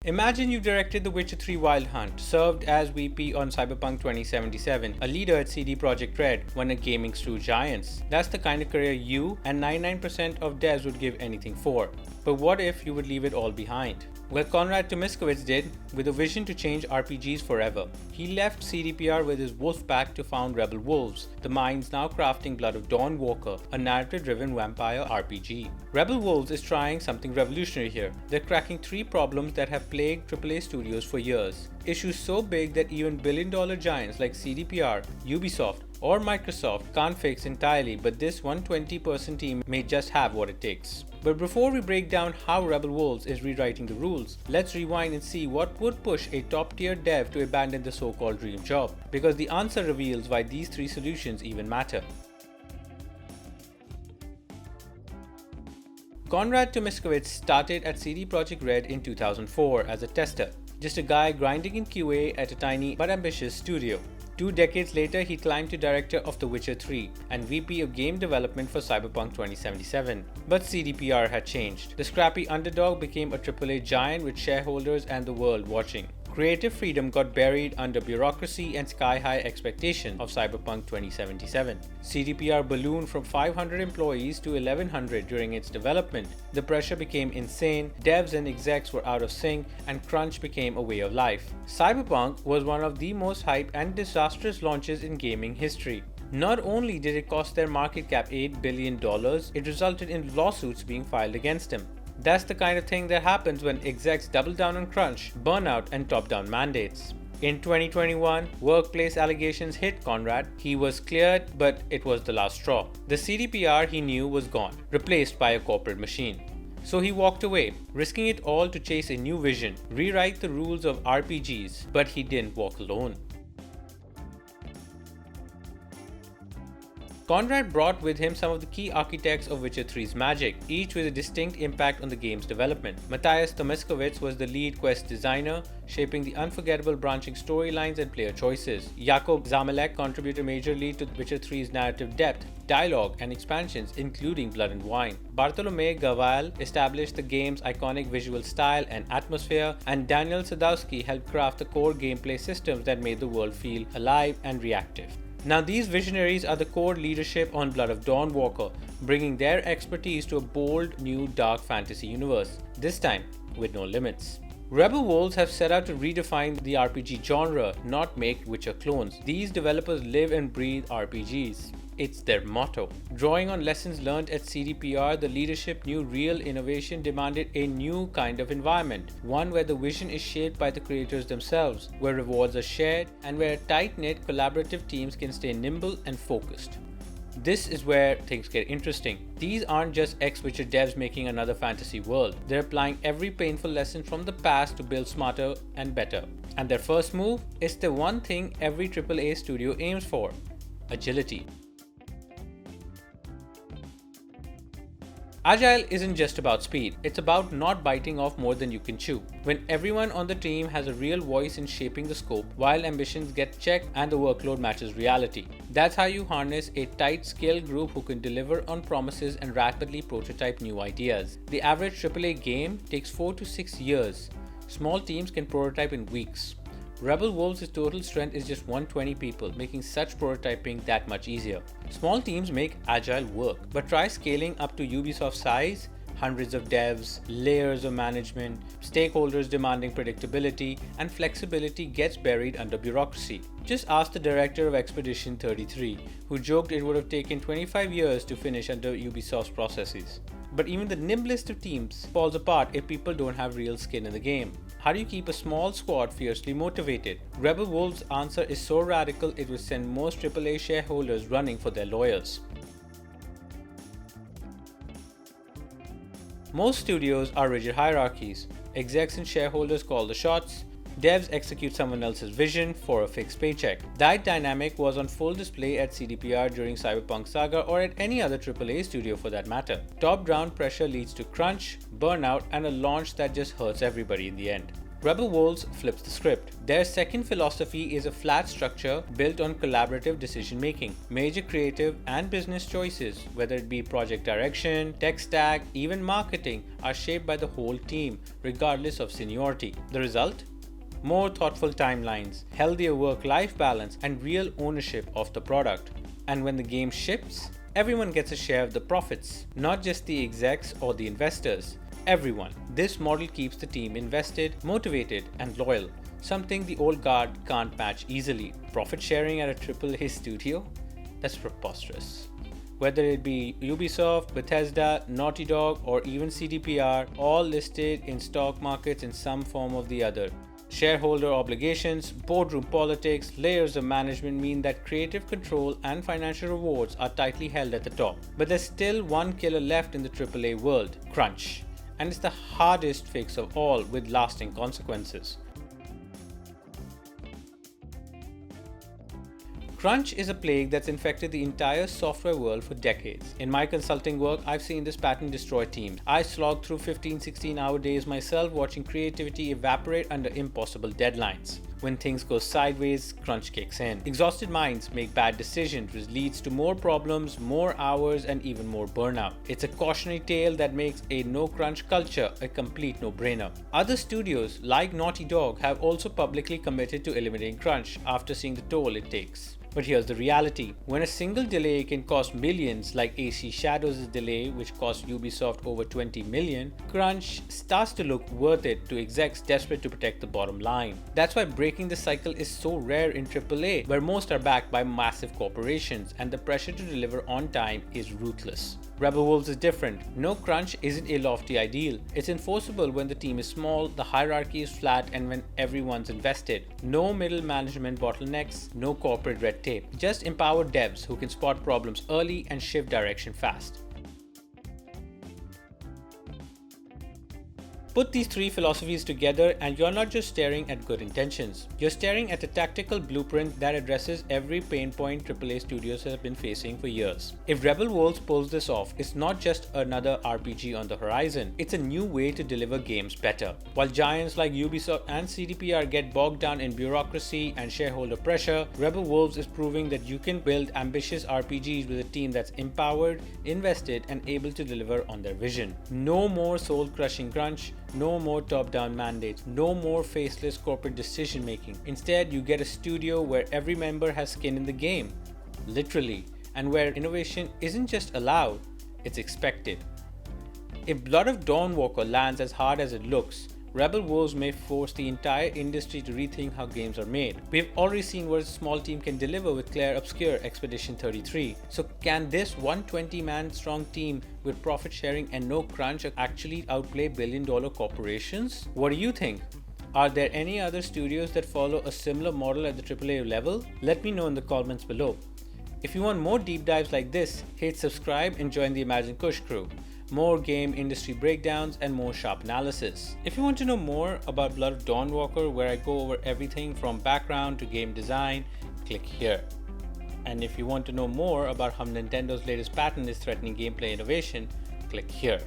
Imagine you directed The Witcher 3 Wild Hunt, served as VP on Cyberpunk 2077, a leader at CD Projekt Red, one of gaming's true giants. That's the kind of career you and 99% of devs would give anything for. But what if you would leave it all behind? Well, Konrad Tomiskowicz did, with a vision to change RPGs forever. He left CDPR with his wolf pack to found Rebel Wolves, the minds now crafting Blood of Dawnwalker, a narrative-driven vampire RPG. Rebel Wolves is trying something revolutionary here. They're cracking 3 problems that have plagued AAA studios for years. Issues so big that even billion-dollar giants like CDPR, Ubisoft, or Microsoft can't fix entirely, but this 120-person team may just have what it takes. But before we break down how Rebel Wolves is rewriting the rules, let's rewind and see what would push a top-tier dev to abandon the so-called dream job, because the answer reveals why these 3 solutions even matter. Konrad Tomiskowicz started at CD Projekt Red in 2004 as a tester, just a guy grinding in QA at a tiny but ambitious studio. 2 decades later, he climbed to director of The Witcher 3 and VP of game development for Cyberpunk 2077. But CDPR had changed. The scrappy underdog became a AAA giant with shareholders and the world watching. Creative freedom got buried under bureaucracy and sky-high expectation of Cyberpunk 2077. CDPR ballooned from 500 employees to 1100 during its development. The pressure became insane, devs and execs were out of sync, and crunch became a way of life. Cyberpunk was one of the most hyped and disastrous launches in gaming history. Not only did it cost their market cap $8 billion, it resulted in lawsuits being filed against them. That's the kind of thing that happens when execs double down on crunch, burnout, and top-down mandates. In 2021, workplace allegations hit Konrad. He was cleared, but it was the last straw. The CDPR he knew was gone, replaced by a corporate machine. So he walked away, risking it all to chase a new vision, rewrite the rules of RPGs, but he didn't walk alone. Konrad brought with him some of the key architects of Witcher 3's magic, each with a distinct impact on the game's development. Matthias Tomiskowicz was the lead quest designer, shaping the unforgettable branching storylines and player choices. Jakub Zamelek contributed majorly to Witcher 3's narrative depth, dialogue, and expansions, including Blood and Wine. Bartolomé Gaval established the game's iconic visual style and atmosphere, and Daniel Sadowski helped craft the core gameplay systems that made the world feel alive and reactive. Now, these visionaries are the core leadership on Blood of Dawnwalker, bringing their expertise to a bold, new dark fantasy universe, this time with no limits. Rebel Wolves have set out to redefine the RPG genre, not make Witcher clones. These developers live and breathe RPGs. It's their motto. Drawing on lessons learned at CDPR, the leadership knew real innovation demanded a new kind of environment, one where the vision is shaped by the creators themselves, where rewards are shared, and where tight-knit collaborative teams can stay nimble and focused. This is where things get interesting. These aren't just ex-Witcher devs making another fantasy world. They're applying every painful lesson from the past to build smarter and better. And their first move is the one thing every AAA studio aims for: agility. Agile isn't just about speed, it's about not biting off more than you can chew. When everyone on the team has a real voice in shaping the scope, while ambitions get checked and the workload matches reality. That's how you harness a tight, skilled group who can deliver on promises and rapidly prototype new ideas. The average AAA game takes 4 to 6 years. Small teams can prototype in weeks. Rebel Wolves' total strength is just 120 people, making such prototyping that much easier. Small teams make Agile work, but try scaling up to Ubisoft size, hundreds of devs, layers of management, stakeholders demanding predictability, and flexibility gets buried under bureaucracy. Just ask the director of Expedition 33, who joked it would have taken 25 years to finish under Ubisoft's processes. But even the nimblest of teams falls apart if people don't have real skin in the game. How do you keep a small squad fiercely motivated? Rebel Wolves' answer is so radical it will send most AAA shareholders running for their lawyers. Most studios are rigid hierarchies. Execs and shareholders call the shots. Devs execute someone else's vision for a fixed paycheck. That dynamic was on full display at CDPR during Cyberpunk Saga, or at any other AAA studio for that matter. Top-down pressure leads to crunch, burnout, and a launch that just hurts everybody in the end. Rebel Wolves flips the script. Their second philosophy is a flat structure built on collaborative decision making. Major creative and business choices, whether it be project direction, tech stack, even marketing, are shaped by the whole team, regardless of seniority. The result? More thoughtful timelines, healthier work-life balance, and real ownership of the product. And when the game ships, everyone gets a share of the profits, not just the execs or the investors. Everyone. This model keeps the team invested, motivated, and loyal, something the old guard can't match easily. Profit sharing at a AAA studio? That's preposterous. Whether it be Ubisoft, Bethesda, Naughty Dog, or even CDPR, all listed in stock markets in some form or the other. Shareholder obligations, boardroom politics, layers of management mean that creative control and financial rewards are tightly held at the top. But there's still one killer left in the AAA world: crunch. And it's the hardest fix of all, with lasting consequences. Crunch is a plague that's infected the entire software world for decades. In my consulting work, I've seen this pattern destroy teams. I slogged through 15-16 hour days myself, watching creativity evaporate under impossible deadlines. When things go sideways, crunch kicks in. Exhausted minds make bad decisions, which leads to more problems, more hours, and even more burnout. It's a cautionary tale that makes a no-crunch culture a complete no-brainer. Other studios, like Naughty Dog, have also publicly committed to eliminating crunch after seeing the toll it takes. But here's the reality. When a single delay can cost millions, like AC Shadows' delay, which cost Ubisoft over 20 million, crunch starts to look worth it to execs desperate to protect the bottom line. That's why breaking the cycle is so rare in AAA, where most are backed by massive corporations, and the pressure to deliver on time is ruthless. Rebel Wolves is different. No crunch isn't a lofty ideal. It's enforceable when the team is small, the hierarchy is flat, and when everyone's invested. No middle management bottlenecks, no corporate red tape. Just empowered devs who can spot problems early and shift direction fast. Put these three philosophies together and you're not just staring at good intentions. You're staring at a tactical blueprint that addresses every pain point AAA studios have been facing for years. If Rebel Wolves pulls this off, it's not just another RPG on the horizon. It's a new way to deliver games better. While giants like Ubisoft and CDPR get bogged down in bureaucracy and shareholder pressure, Rebel Wolves is proving that you can build ambitious RPGs with a team that's empowered, invested, and able to deliver on their vision. No more soul-crushing crunch. No more top-down mandates, no more faceless corporate decision-making. Instead, you get a studio where every member has skin in the game, literally, and where innovation isn't just allowed, it's expected. If Blood of Dawnwalker lands as hard as it looks, Rebel Wolves may force the entire industry to rethink how games are made. We've already seen what a small team can deliver with Claire Obscure Expedition 33. So can this 120-man strong team with profit sharing and no crunch actually outplay billion-dollar corporations? What do you think? Are there any other studios that follow a similar model at the AAA level? Let me know in the comments below. If you want more deep dives like this, hit subscribe and join the Imagine Kush crew. More game industry breakdowns and more sharp analysis. If you want to know more about Blood of Dawnwalker, where I go over everything from background to game design, click here. And if you want to know more about how Nintendo's latest patent is threatening gameplay innovation, click here.